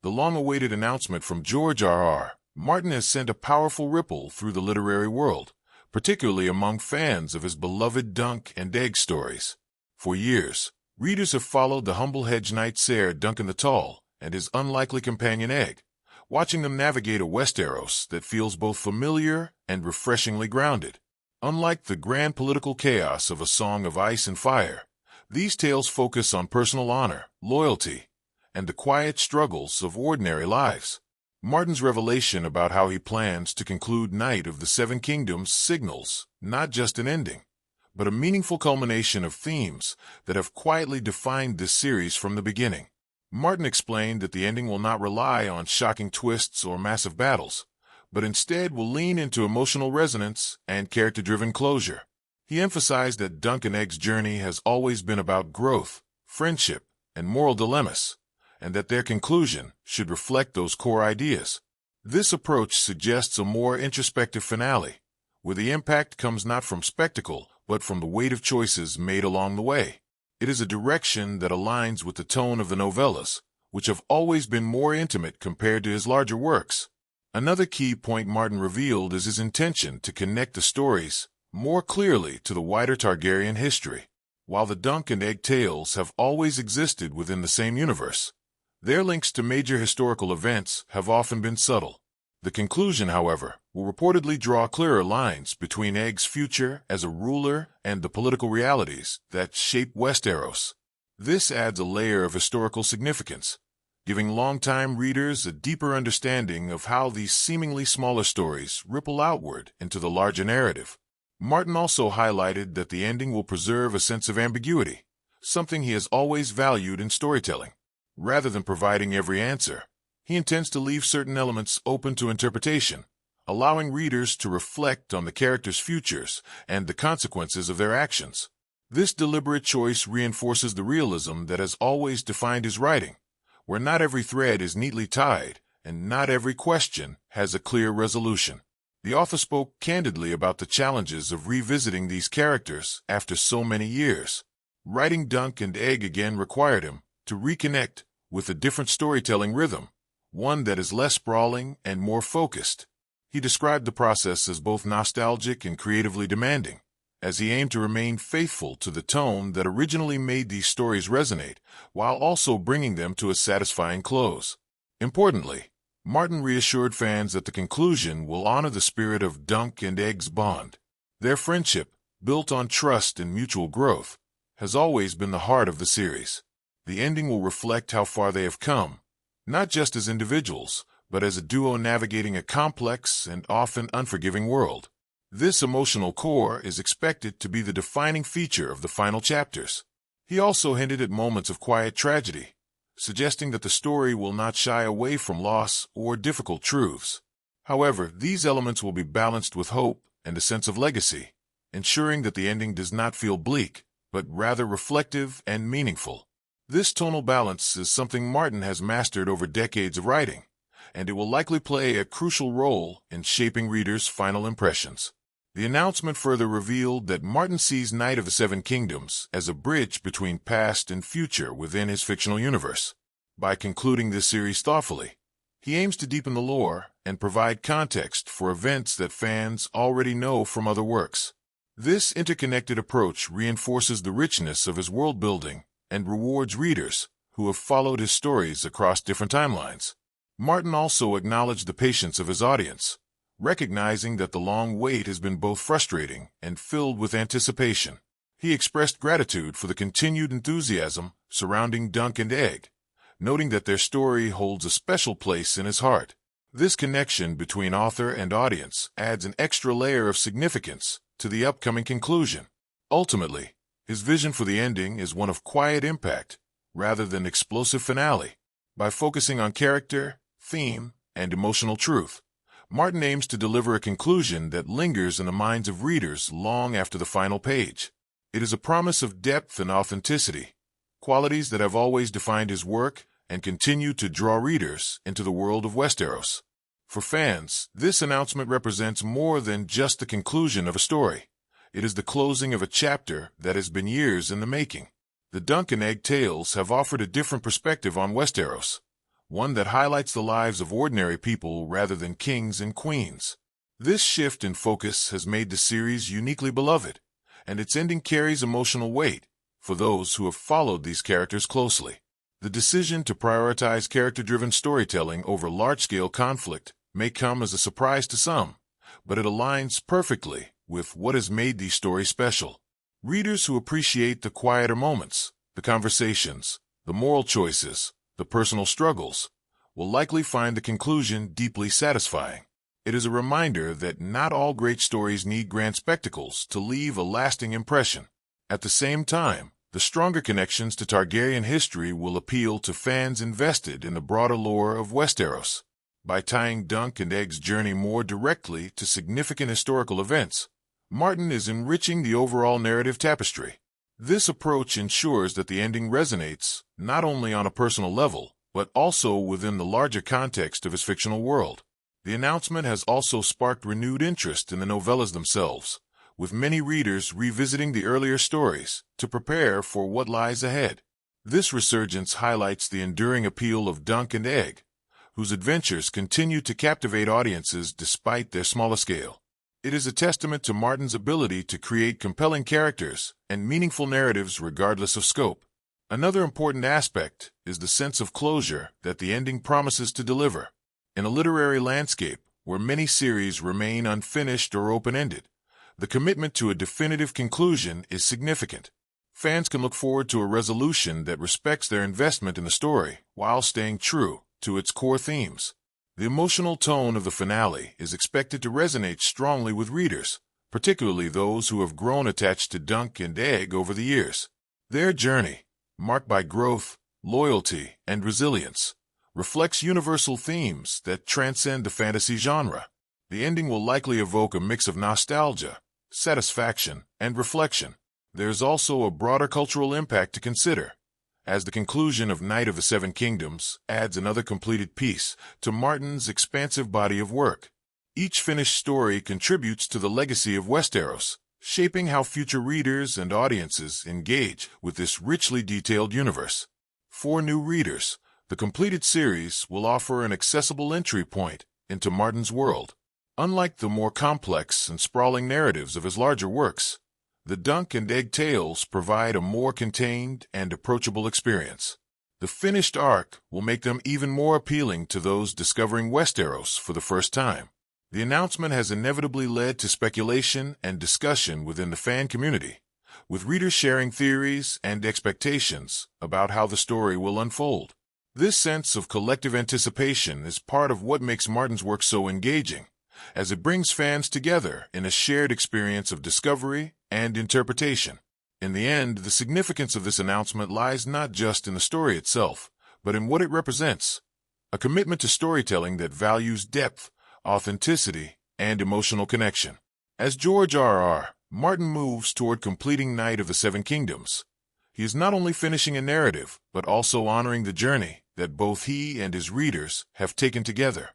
The long-awaited announcement from George R.R. Martin has sent a powerful ripple through the literary world, particularly among fans of his beloved Dunk and Egg stories. For years, readers have followed the humble hedge knight Ser Duncan the Tall and his unlikely companion Egg, watching them navigate a Westeros that feels both familiar and refreshingly grounded. Unlike the grand political chaos of A Song of Ice and Fire, these tales focus on personal honor, loyalty, and the quiet struggles of ordinary lives. Martin's revelation about how he plans to conclude Night of the Seven Kingdoms signals not just an ending, but a meaningful culmination of themes that have quietly defined this series from the beginning. Martin explained that the ending will not rely on shocking twists or massive battles, but instead will lean into emotional resonance and character-driven closure. He emphasized that Dunk and Egg's journey has always been about growth, friendship, and moral dilemmas, and that their conclusion should reflect those core ideas. This approach suggests a more introspective finale, where the impact comes not from spectacle, but from the weight of choices made along the way. It is a direction that aligns with the tone of the novellas, which have always been more intimate compared to his larger works. Another key point Martin revealed is his intention to connect the stories more clearly to the wider Targaryen history. While the Dunk and Egg tales have always existed within the same universe, their links to major historical events have often been subtle. The conclusion, however, will reportedly draw clearer lines between Egg's future as a ruler and the political realities that shape Westeros. This adds a layer of historical significance, giving longtime readers a deeper understanding of how these seemingly smaller stories ripple outward into the larger narrative. Martin also highlighted that the ending will preserve a sense of ambiguity, something he has always valued in storytelling. Rather than providing every answer, he intends to leave certain elements open to interpretation, allowing readers to reflect on the characters' futures and the consequences of their actions. This deliberate choice reinforces the realism that has always defined his writing, where not every thread is neatly tied and not every question has a clear resolution. The author spoke candidly about the challenges of revisiting these characters after so many years. Writing Dunk and Egg again required him to reconnect with a different storytelling rhythm, one that is less sprawling and more focused. He described the process as both nostalgic and creatively demanding, as he aimed to remain faithful to the tone that originally made these stories resonate, while also bringing them to a satisfying close. Importantly, Martin reassured fans that the conclusion will honor the spirit of Dunk and Egg's bond. Their friendship, built on trust and mutual growth, has always been the heart of the series. The ending will reflect how far they have come, not just as individuals, but as a duo navigating a complex and often unforgiving world. This emotional core is expected to be the defining feature of the final chapters. He also hinted at moments of quiet tragedy, suggesting that the story will not shy away from loss or difficult truths. However, these elements will be balanced with hope and a sense of legacy, ensuring that the ending does not feel bleak, but rather reflective and meaningful. This tonal balance is something Martin has mastered over decades of writing, and it will likely play a crucial role in shaping readers' final impressions. The announcement further revealed that Martin sees Night of the Seven Kingdoms as a bridge between past and future within his fictional universe. By concluding this series thoughtfully, he aims to deepen the lore and provide context for events that fans already know from other works. This interconnected approach reinforces the richness of his world-building and rewards readers who have followed his stories across different timelines. Martin also acknowledged the patience of his audience, recognizing that the long wait has been both frustrating and filled with anticipation. He expressed gratitude for the continued enthusiasm surrounding Dunk and Egg, noting that their story holds a special place in his heart. This connection between author and audience adds an extra layer of significance to the upcoming conclusion. Ultimately, his vision for the ending is one of quiet impact rather than explosive finale. By focusing on character, theme, and emotional truth, Martin aims to deliver a conclusion that lingers in the minds of readers long after the final page. It is a promise of depth and authenticity, qualities that have always defined his work and continue to draw readers into the world of Westeros. For fans, this announcement represents more than just the conclusion of a story. It is the closing of a chapter that has been years in the making. The Dunk and Egg tales have offered a different perspective on Westeros, one that highlights the lives of ordinary people rather than kings and queens. This shift in focus has made the series uniquely beloved, and its ending carries emotional weight for those who have followed these characters closely. The decision to prioritize character-driven storytelling over large-scale conflict may come as a surprise to some, but it aligns perfectly with what has made these stories special. Readers who appreciate the quieter moments, the conversations, the moral choices, the personal struggles, will likely find the conclusion deeply satisfying. It is a reminder that not all great stories need grand spectacles to leave a lasting impression. At the same time, the stronger connections to Targaryen history will appeal to fans invested in the broader lore of Westeros. By tying Dunk and Egg's journey more directly to significant historical events, Martin is enriching the overall narrative tapestry. This approach ensures that the ending resonates not only on a personal level, but also within the larger context of his fictional world. The announcement has also sparked renewed interest in the novellas themselves, with many readers revisiting the earlier stories to prepare for what lies ahead. This resurgence highlights the enduring appeal of Dunk and Egg, whose adventures continue to captivate audiences despite their smaller scale. It is a testament to Martin's ability to create compelling characters and meaningful narratives regardless of scope. Another important aspect is the sense of closure that the ending promises to deliver. In a literary landscape where many series remain unfinished or open-ended, the commitment to a definitive conclusion is significant. Fans can look forward to a resolution that respects their investment in the story while staying true to its core themes. The emotional tone of the finale is expected to resonate strongly with readers, particularly those who have grown attached to Dunk and Egg over the years. Their journey, marked by growth, loyalty, and resilience, reflects universal themes that transcend the fantasy genre. The ending will likely evoke a mix of nostalgia, satisfaction, and reflection. There's also a broader cultural impact to consider, as the conclusion of Night of the Seven Kingdoms adds another completed piece to Martin's expansive body of work. Each finished story contributes to the legacy of Westeros, shaping how future readers and audiences engage with this richly detailed universe. For new readers, the completed series will offer an accessible entry point into Martin's world. Unlike the more complex and sprawling narratives of his larger works, the Dunk and Egg tales provide a more contained and approachable experience. The finished arc will make them even more appealing to those discovering Westeros for the first time. The announcement has inevitably led to speculation and discussion within the fan community, with readers sharing theories and expectations about how the story will unfold. This sense of collective anticipation is part of what makes Martin's work so engaging, as it brings fans together in a shared experience of discovery and interpretation. In the end, the significance of this announcement lies not just in the story itself, but in what it represents: a commitment to storytelling that values depth, authenticity, and emotional connection. As George R.R. Martin moves toward completing Night of the Seven Kingdoms, he is not only finishing a narrative, but also honoring the journey that both he and his readers have taken together.